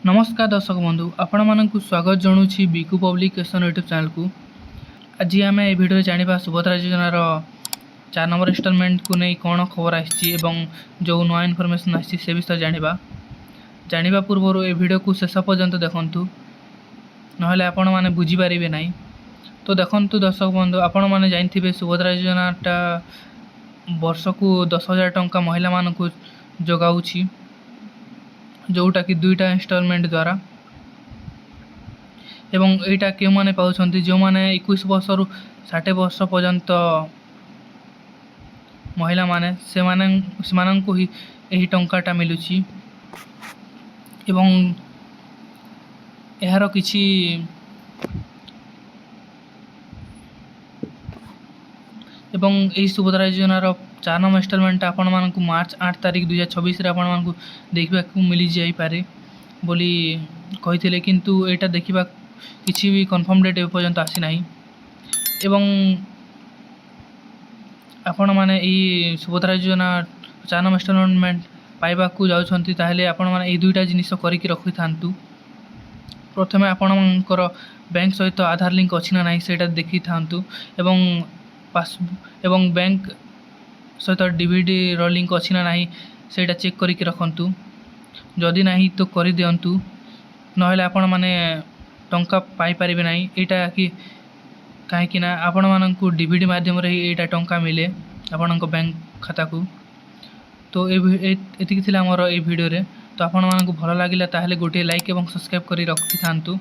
नमस्कार दर्शक बंधु आपण मानक स्वागत जनाऊँगी बिकु पब्लिकेशन यूट्यूब चैनल को। आज आम ए भिडियो जाना सुभद्रा योजनार 4 नंबर इनस्टॉलमेंट को नहीं कौन खबर आसी जो नुआ इनफॉरमेशन आसी से विषय जाना पूर्व ए वीडियो को शेष पर्यंत देखु ना आपण मैंने बुझीपारे ना। तो देखु दर्शक बंधु आपण मैंने जानते सुभद्रा योजनाटा वर्ष को 10,000 टंका महिला मानक जगाऊँगी जोटा कि 2टा इनस्टॉलमेंट द्वारा एवं एटा के माने पाउछंती जो माने 21 वर्ष रु 60 वर्ष पर्यंत महिला माने से मानन को ही एही टंकाटा मिलुची एवं एहार किछि एवं एही सुभद्रा योजनार 4 नंबर इनस्टॉलमेंट आपण मानक मार्च 8 तारिख 2026 रे आपण मानक देखबा को मिली जाई पारे बोली कहिथिले किंतु एटा देखिबा किछि भी कंफर्म डेट पर्यंत आसी नाही एवं आपण माने ई सुभद्रा योजना 4 नंबर इनस्टॉलमेंट पाइबा को जाउछंती ताहेले आपण माने ई दुईटा जिनिस करि कि रखि थांतु। प्रथमे आपण मानकर बैंक सहित आधार लिंक अछि ना नाही सेटा देखि थांतु एवं बैंक सहित डीवीडी रो लिंक अछि ना नाही सेटा चेक करि कि रखंतु। जदि नाही तो करि दियंतु नहेले आपण माने टंका पाई पारिबे नाही एटा कि काहे कि ना आपण माननकु डीवीडी माध्यम रे एटा टंका मिले आपनक बैंक खाता को। तो एतिकी थिला हमर ए वीडियो रे। तो आपण माननकु भलो लागिला ताहेले गोटे लाइक एवं सब्सक्राइब करि रखि थांतु।